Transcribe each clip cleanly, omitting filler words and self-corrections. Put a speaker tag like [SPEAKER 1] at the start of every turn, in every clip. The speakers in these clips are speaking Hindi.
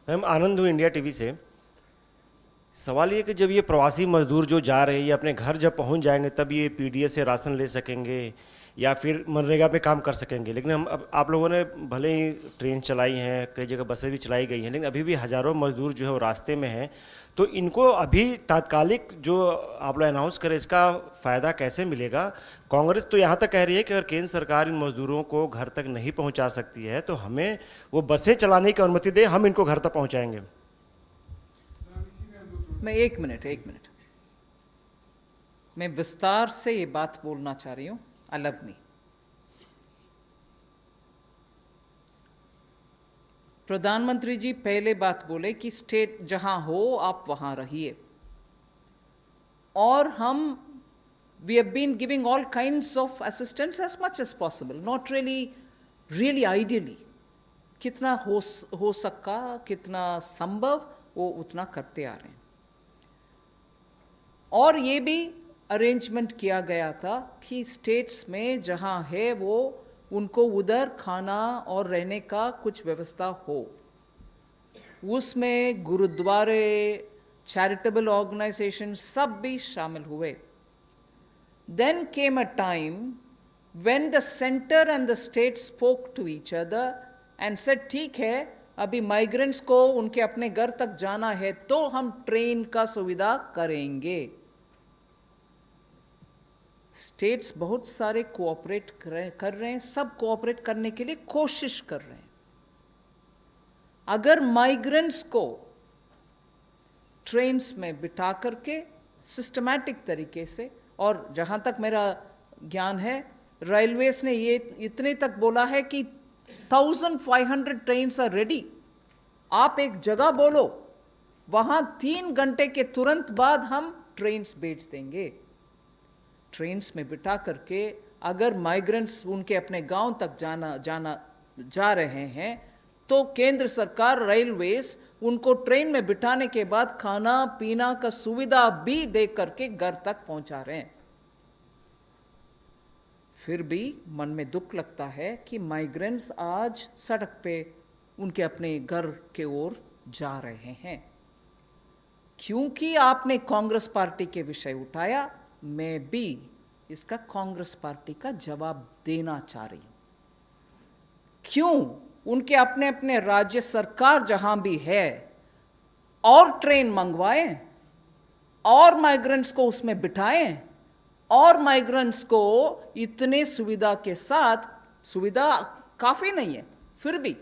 [SPEAKER 1] मैम आनंद हूँ इंडिया टीवी से। सवाल ये कि जब ये प्रवासी मजदूर जो जा रहे हैं ये अपने घर जब पहुंच जाएंगे तब ये पीडीएस से राशन ले सकेंगे या फिर मनरेगा पे काम कर सकेंगे। लेकिन हम अब आप लोगों ने भले ही ट्रेन चलाई हैं, कई जगह बसें भी चलाई गई हैं, लेकिन अभी भी हज़ारों मजदूर जो है वो रास्ते में हैं। तो इनको अभी तात्कालिक जो आप लोग अनाउंस करें इसका फ़ायदा कैसे मिलेगा? कांग्रेस तो यहाँ तक कह रही है कि अगर केंद्र सरकार इन मजदूरों को घर तक नहीं पहुँचा सकती है तो हमें वो बसें चलाने की अनुमति दे, हम इनको घर तक पहुँचाएंगे।
[SPEAKER 2] मैं एक मिनट मैं विस्तार से ये बात बोलना चाह रही हूं। अलग में प्रधानमंत्री जी पहले बात बोले कि स्टेट जहां हो आप वहां रहिए, और हम we have been giving all kinds of assistance as much as possible, not really ideally कितना हो सका, कितना संभव वो उतना करते आ रहे हैं। और ये भी अरेंजमेंट किया गया था कि स्टेट्स में जहां है वो उनको उधर खाना और रहने का कुछ व्यवस्था हो। उसमें गुरुद्वारे, चैरिटेबल ऑर्गेनाइजेशन सब भी शामिल हुए। Then came a time when the centre and the state spoke to each other and said ठीक है, अभी माइग्रेंट्स को उनके अपने घर तक जाना है तो हम ट्रेन का सुविधा करेंगे। स्टेट्स बहुत सारे कोऑपरेट कर रहे हैं, सब कोऑपरेट करने के लिए कोशिश कर रहे हैं। अगर माइग्रेंट्स को ट्रेन्स में बिठा करके सिस्टमैटिक तरीके से, और जहां तक मेरा ज्ञान है रेलवेज ने ये इतने तक बोला है कि 1500 ट्रेन्स आर रेडी। आप एक जगह बोलो, वहां 3 घंटे के तुरंत बाद हम ट्रेन्स भेज देंगे। ट्रेन्स में बिठा करके अगर माइग्रेंट्स उनके अपने गांव तक जा रहे हैं तो केंद्र सरकार रेलवेज उनको ट्रेन में बिठाने के बाद खाना पीना का सुविधा भी दे करके घर तक पहुंचा रहे हैं। फिर भी मन में दुख लगता है कि माइग्रेंट्स आज सड़क पे उनके अपने घर के ओर जा रहे हैं। क्योंकि आपने कांग्रेस पार्टी के विषय उठाया, मैं भी इसका कांग्रेस पार्टी का जवाब देना चाह रही हूं। क्यों उनके अपने अपने राज्य सरकार जहां भी है और ट्रेन मंगवाएं और माइग्रेंट्स को उसमें बिठाएं और माइग्रेंट्स को इतने सुविधा के साथ, सुविधा काफी नहीं है फिर भी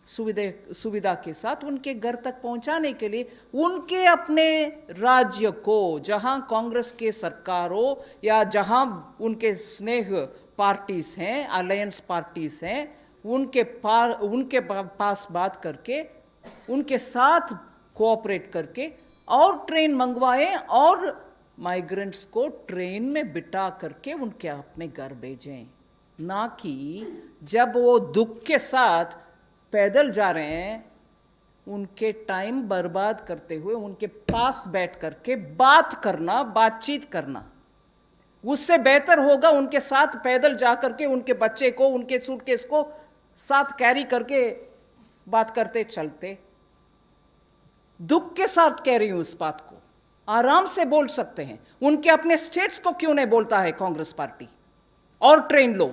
[SPEAKER 2] सुविधा के साथ उनके घर तक पहुंचाने के लिए उनके अपने राज्य को, जहां कांग्रेस के सरकार हो या जहां उनके स्नेह पार्टीज हैं, अलायंस पार्टीज हैं, उनके पास बात करके उनके साथ कोऑपरेट करके और ट्रेन मंगवाएं और माइग्रेंट्स को ट्रेन में बिठा करके उनके अपने घर भेजें। ना कि जब वो दुख के साथ पैदल जा रहे हैं उनके टाइम बर्बाद करते हुए उनके पास बैठ करके बातचीत करना। उससे बेहतर होगा उनके साथ पैदल जा करके उनके बच्चे को, उनके सूटकेस को साथ कैरी करके बात करते चलते। दुख के साथ कह रही हूं इस बात को, आराम से बोल सकते हैं। उनके अपने स्टेट्स को क्यों नहीं बोलता है कांग्रेस पार्टी? और ट्रेन लो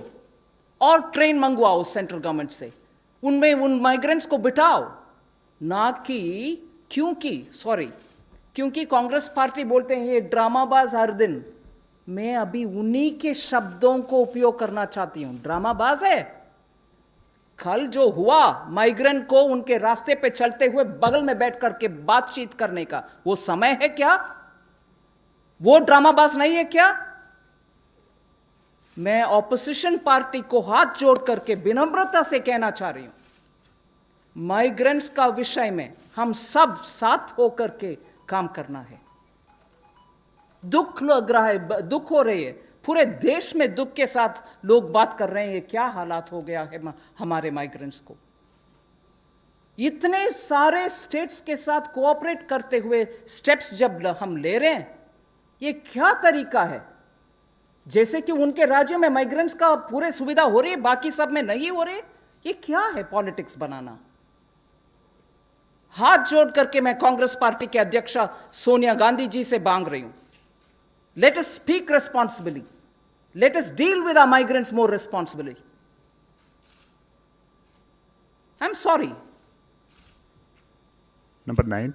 [SPEAKER 2] और ट्रेन मंगवाओ सेंट्रल गवर्नमेंट से, उनमें उन माइग्रेंट्स को बिठाओ। ना कि क्योंकि कांग्रेस पार्टी बोलते हैं ये ड्रामाबाज हर दिन। मैं अभी उन्हीं के शब्दों को उपयोग करना चाहती हूं। ड्रामाबाज है। कल जो हुआ माइग्रेंट को उनके रास्ते पे चलते हुए बगल में बैठ करके बातचीत करने का, वो समय है क्या? वो ड्रामाबाज नहीं है क्या? मैं ऑपोजिशन पार्टी को हाथ जोड़ करके विनम्रता से कहना चाह रही हूं, माइग्रेंट्स का विषय में हम सब साथ होकर के काम करना है। दुख लग रहा है, दुख हो रही है, पूरे देश में दुख के साथ लोग बात कर रहे हैं क्या हालात हो गया है हमारे माइग्रेंट्स को। इतने सारे स्टेट्स के साथ कोऑपरेट करते हुए स्टेप्स जब हम ले रहे हैं, ये क्या तरीका है? जैसे कि उनके राज्य में माइग्रेंट्स का पूरे सुविधा हो रही है, बाकी सब में नहीं हो रही। ये क्या है पॉलिटिक्स बनाना? हाथ जोड़ करके मैं कांग्रेस पार्टी के अध्यक्षा सोनिया गांधी जी से मांग रही हूं, let us speak responsibly, let us deal with our migrants more responsibly. I am sorry.
[SPEAKER 3] Number 9.